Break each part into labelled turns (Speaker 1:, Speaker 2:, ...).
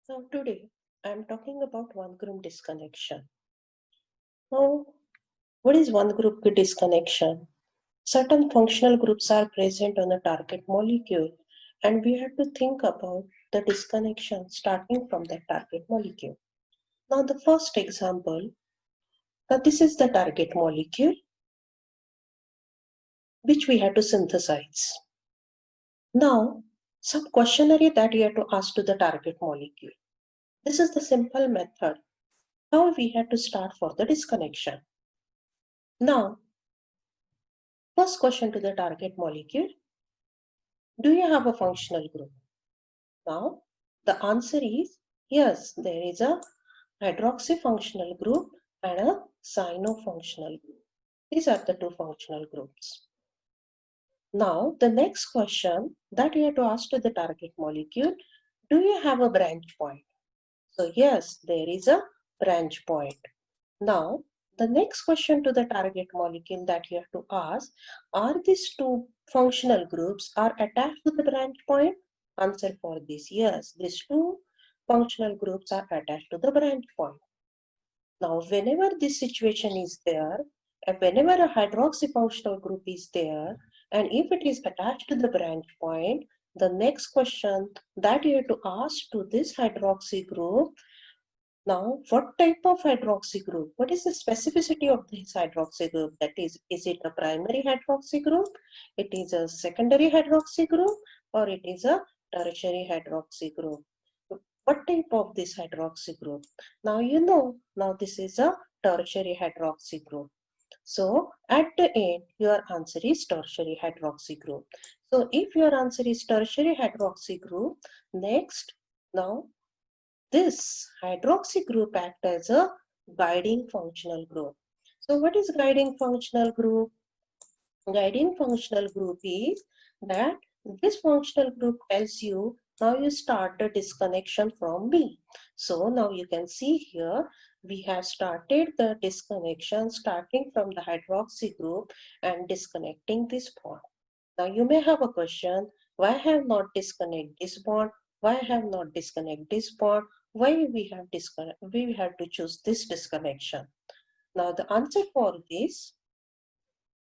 Speaker 1: So today I'm talking about one group disconnection. Now, what is one group disconnection? Certain functional groups are present on a target molecule, and we have to think about the disconnection starting from that target molecule. Now, the first example, this is the target molecule which we have to synthesize. Now, some questionnaire that you have to ask to the target molecule. This is the simple method how we have to start for the disconnection. Now, first question to the target molecule, do you have a functional group? Now, the answer is yes, there is a hydroxy functional group and a cyano-functional group. These are the two functional groups. Now, the next question that you have to ask to the target molecule, do you have a branch point? So yes, there is a branch point. Now, the next question to the target molecule that you have to ask, are these two functional groups are attached to the branch point? Answer for this, yes, these two functional groups are attached to the branch point. Now, whenever this situation is there, and whenever a hydroxy functional group is there, and if it is attached to the branch point, the next question that you have to ask to this hydroxy group, now, what type of hydroxy group? What is the specificity of this hydroxy group? That is it a primary hydroxy group? It is a secondary hydroxy group? Or it is a tertiary hydroxy group? What type of this hydroxy group? Now you know, now this is a tertiary hydroxy group. So at the end, your answer is tertiary hydroxy group. So if your answer is tertiary hydroxy group, next, now this hydroxy group acts as a guiding functional group. So what is guiding functional group? Guiding functional group is that this functional group tells you now you start the disconnection from B. So now you can see here we have started the disconnection starting from the hydroxy group and disconnecting this bond. Now you may have a question, why have not disconnect this bond? Why have not disconnect this bond? Why we have to choose this disconnection? Now the answer for this,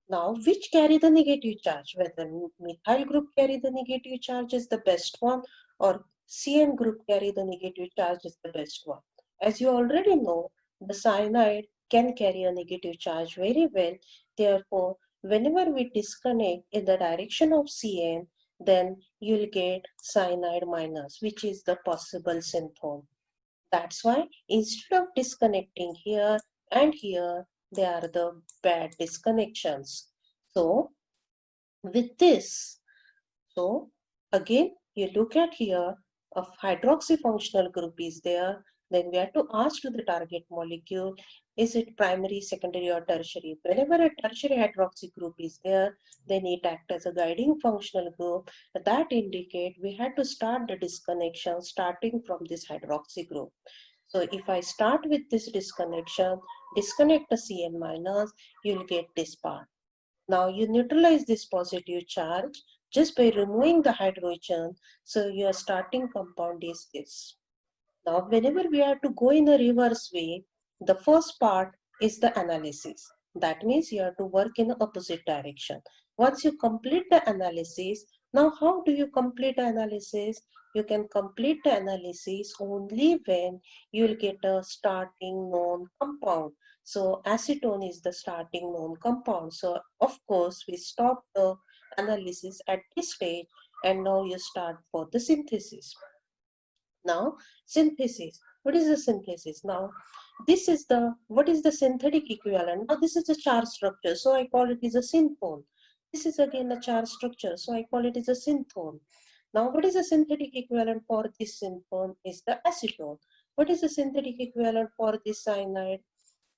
Speaker 1: now which carry the negative charge, whether methyl group carry the negative charge is the best one or CN group carry the negative charge is the best one. As you already know, the cyanide can carry a negative charge very well. Therefore, whenever we disconnect in the direction of CN, then you'll get cyanide minus, which is the possible synthone. That's why instead of disconnecting here and here, they are the bad disconnections. So with this, so again, you look at here, a hydroxy functional group is there. Then we have to ask to the target molecule, is it primary, secondary or tertiary? Whenever a tertiary hydroxy group is there, then it acts as a guiding functional group. That indicate we had to start the disconnection starting from this hydroxy group. So if I start with this disconnection, disconnect the Cn minus, you'll get this part. Now you neutralize this positive charge just by removing the hydrogen. So your starting compound is this. Now whenever we have to go in a reverse way, the first part is the analysis. That means you have to work in the opposite direction. Once you complete the analysis, now how do you complete the analysis? You can complete the analysis only when you will get a starting known compound. So acetone is the starting known compound. So of course we stop the analysis at this stage and now you start for the synthesis. Now synthesis. What is the synthesis? Now this is the, what is the synthetic equivalent? Now this is the charge structure. So I call it is a synthone. This is again a charge structure. So I call it is a synthone. Now what is the synthetic equivalent for this synthone is the acetone. What is the synthetic equivalent for this cyanide?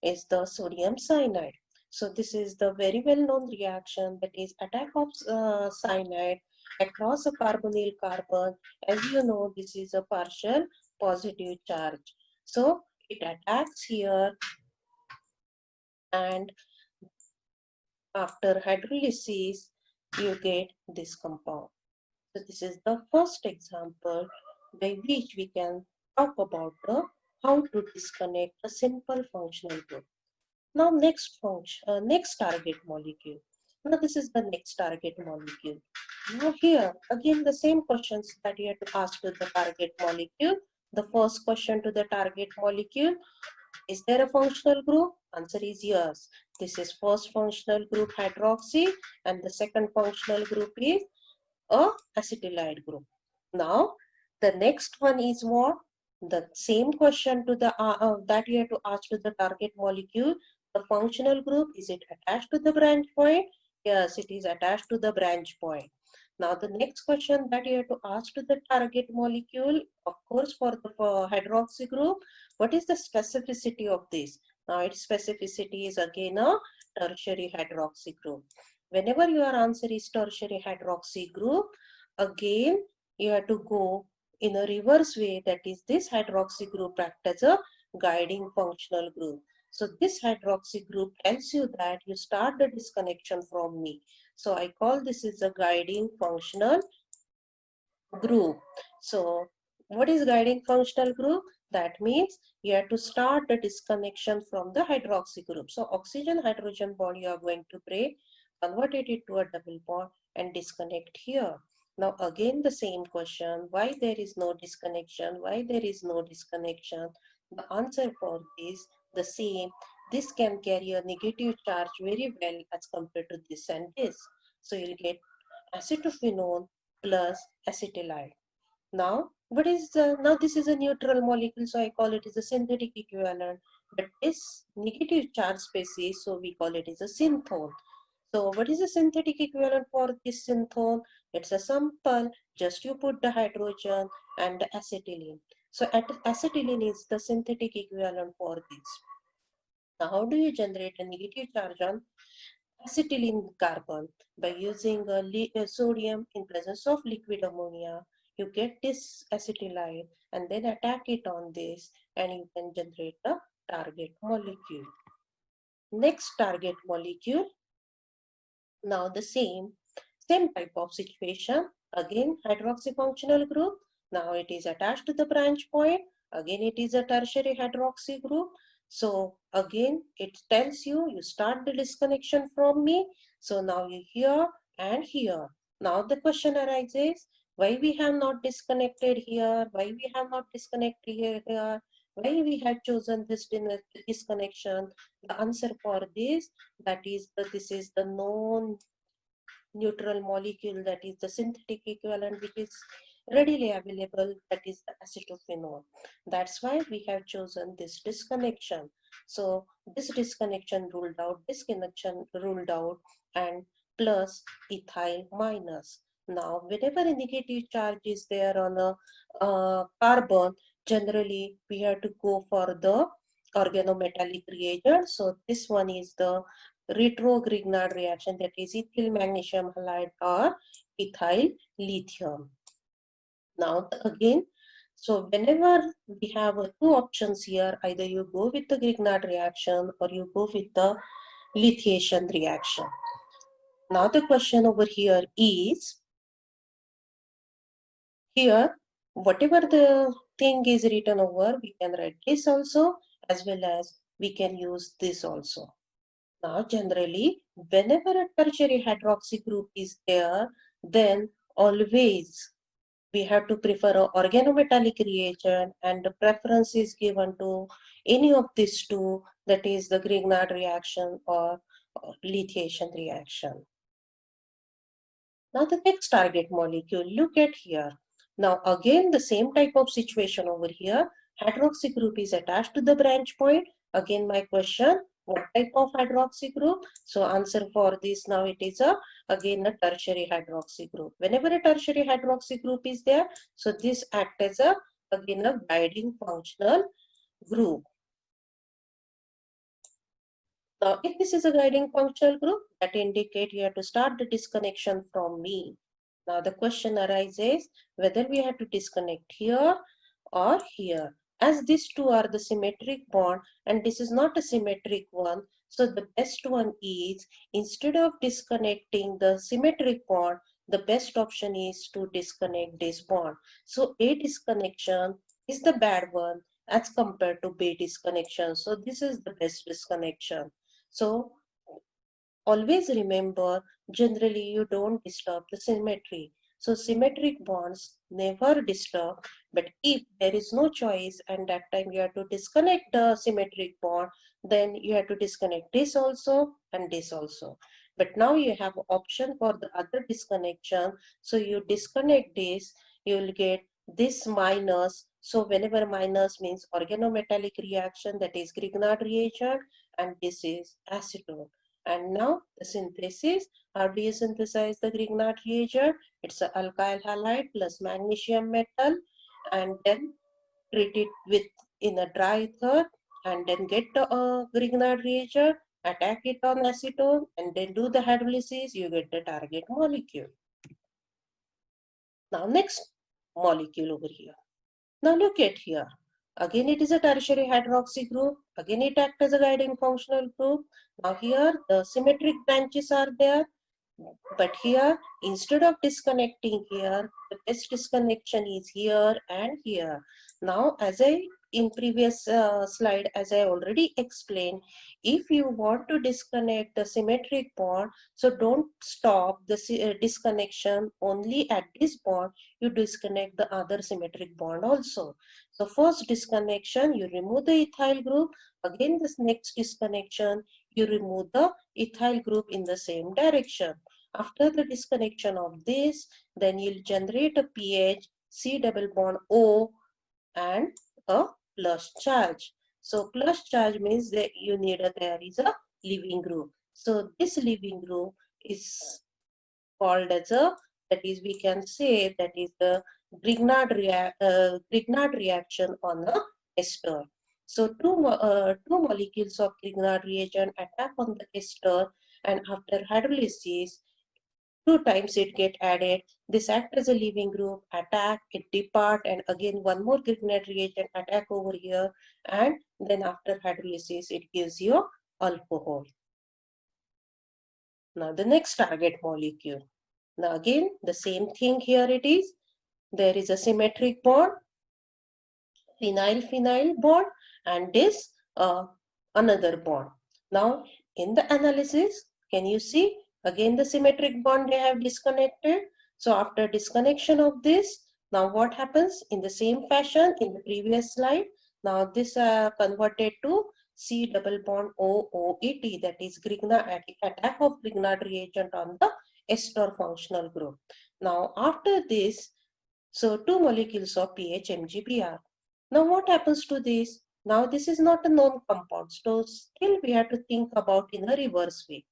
Speaker 1: Is the sodium cyanide. So this is the very well known reaction, that is attack of cyanide across a carbonyl carbon. As you know, this is a partial positive charge. So it attacks here, and after hydrolysis you get this compound. So this is the first example by which we can talk about the how to disconnect a simple functional group. Now next target molecule. Now this is the next target molecule. Now here again the same questions that you have to ask to the target molecule. The first question to the target molecule, is there a functional group? Answer is yes. This is first functional group hydroxy and the second functional group is a acetylide group. Now the next one is what? The same question to the that you have to ask to the target molecule. The functional group, is it attached to the branch point? Yes, it is attached to the branch point. Now the next question that you have to ask to the target molecule, of course for the hydroxy group, what is the specificity of this? Now its specificity is again a tertiary hydroxy group. Whenever your answer is tertiary hydroxy group, again you have to go in a reverse way, that is this hydroxy group act as a guiding functional group. So this hydroxy group tells you that you start the disconnection from me. So I call this is a guiding functional group. So what is guiding functional group? That means you have to start the disconnection from the hydroxy group. So oxygen hydrogen bond you are going to break, convert it to a double bond and disconnect here. Now again the same question, why there is no disconnection? Why there is no disconnection? The answer for this the same. This can carry a negative charge very well as compared to this and this. So you'll get acetophenone plus acetylide. Now, what is the, now this is a neutral molecule, so I call it as a synthetic equivalent. But this negative charge species, so we call it as a synthone. So what is the synthetic equivalent for this synthone? It's a simple, just you put the hydrogen and the acetylene. So acetylene is the synthetic equivalent for this. Now, how do you generate a negative charge on acetylene carbon? By using a sodium in presence of liquid ammonia, you get this acetylide and then attack it on this and you can generate a target molecule. Next target molecule, now the same type of situation. Again hydroxy functional group. Now it is attached to the branch point. Again it is a tertiary hydroxy group. So again it tells you, you start the disconnection from me. So now you here and here. Now the question arises, why we have not disconnected here? Why we have not disconnected here? Why we have chosen this disconnection? The answer for this, that is this is the known neutral molecule, that is the synthetic equivalent which is readily available, that is the acetophenone. That's why we have chosen this disconnection. So this disconnection ruled out, disconnection ruled out, and plus ethyl minus. Now whenever a negative charge is there on a carbon, generally we have to go for the organometallic reagent. So this one is the retro-Grignard reaction, that is ethyl magnesium halide or ethyl lithium. Now again, so whenever we have two options here, either you go with the Grignard reaction or you go with the lithiation reaction. Now the question over here is, here whatever the thing is written over, we can write this also, as well as we can use this also. Now, generally, whenever a tertiary hydroxy group is there, then always we have to prefer an organometallic reagent, and the preference is given to any of these two, that is the Grignard reaction or lithiation reaction. Now the next target molecule, look at here. Now again the same type of situation over here. Hydroxy group is attached to the branch point. Again my question, what type of hydroxy group? So answer for this, now it is again a tertiary hydroxy group. Whenever a tertiary hydroxy group is there, so this acts as again a guiding functional group. Now, if this is a guiding functional group, that indicate you have to start the disconnection from me. Now, the question arises whether we have to disconnect here or here. As these two are the symmetric bond and this is not a symmetric one, so the best one is, instead of disconnecting the symmetric bond, the best option is to disconnect this bond. So a disconnection is the bad one as compared to B disconnection. So this is the best disconnection. So always remember, generally you don't disturb the symmetry. So symmetric bonds never disturb, but if there is no choice and that time you have to disconnect the symmetric bond, then you have to disconnect this also and this also. But now you have option for the other disconnection. So you disconnect this, you will get this minus. So whenever minus means organometallic reaction, that is Grignard reagent, and this is acetone. And now the synthesis, how do you synthesize the Grignard reagent? It's an alkyl halide plus magnesium metal, and then treat it with in a dry ether, and then get the Grignard reagent, attack it on acetone, and then do the hydrolysis, you get the target molecule. Now next molecule over here. Now look at here. Again it is a tertiary hydroxy group. Again it acts as a guiding functional group. Now here the symmetric branches are there. But here, instead of disconnecting here, the best disconnection is here and here. Now, as I in previous slide, as I already explained, if you want to disconnect the symmetric bond, so don't stop the disconnection only at this bond, you disconnect the other symmetric bond also. So first disconnection, you remove the ethyl group. Again, this next disconnection, you remove the ethyl group in the same direction. After the disconnection of this, then you'll generate a pH, C double bond O, and a plus charge. So plus charge means that you need there is a leaving group. So this leaving group is called as a, that is we can say that is the Grignard reaction on a ester. So two molecules of Grignard reagent attack on the ester, and after hydrolysis, two times it get added. This act as a leaving group, attack, it depart, and again one more Grignard reagent attack over here, and then after hydrolysis it gives you alcohol. Now the next target molecule. Now again the same thing here it is. There is a symmetric bond, phenyl-phenyl bond, and this another bond. Now in the analysis, can you see again the symmetric bond they have disconnected. So after disconnection of this, now what happens in the same fashion in the previous slide? Now this converted to C double bond OOET, that is Grignard attack of Grignard reagent on the ester functional group. Now after this, so two molecules of pH MgBr. Now what happens to this? Now this is not a known compound, so still we have to think about in a reverse way.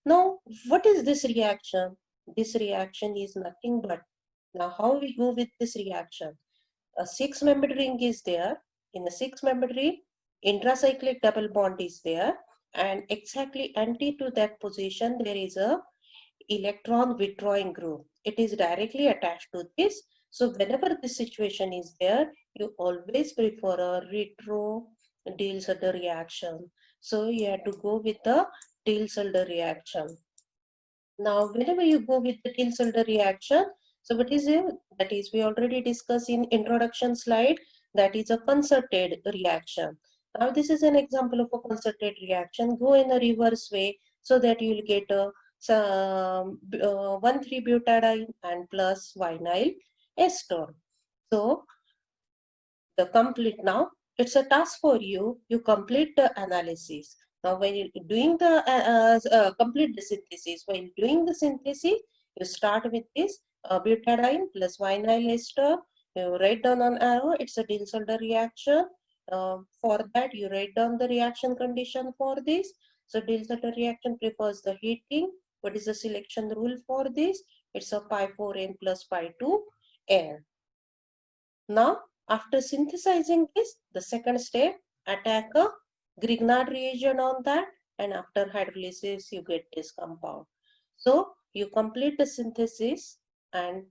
Speaker 1: Now what is this reaction? This reaction is nothing but, now how we go with this reaction? A 6-membered ring is there. In a 6-membered ring, intracyclic double bond is there, and exactly anti to that position there is a electron withdrawing group. It is directly attached to this. So whenever this situation is there, you always prefer a retro Diels-Alder reaction. So you have to go with the Diels-Alder reaction. Now, whenever you go with the Diels-Alder reaction, so what is it? That is, we already discussed in introduction slide, that is a concerted reaction. Now, this is an example of a concerted reaction. Go in a reverse way so that you will get a 1,3-butadiene and plus vinyl ester. So, the complete now, it's a task for you. You complete the analysis. Now, when you're doing the complete the synthesis, while doing the synthesis, you start with this butadiene plus vinyl ester. You write down on arrow, it's a Diels-Alder reaction. For that, you write down the reaction condition for this. So, Diels-Alder reaction prefers the heating. What is the selection rule for this? It's a pi4n plus pi2n. Now, after synthesizing this, the second step, attack a Grignard reagent on that, and after hydrolysis, you get this compound. So, you complete the synthesis, and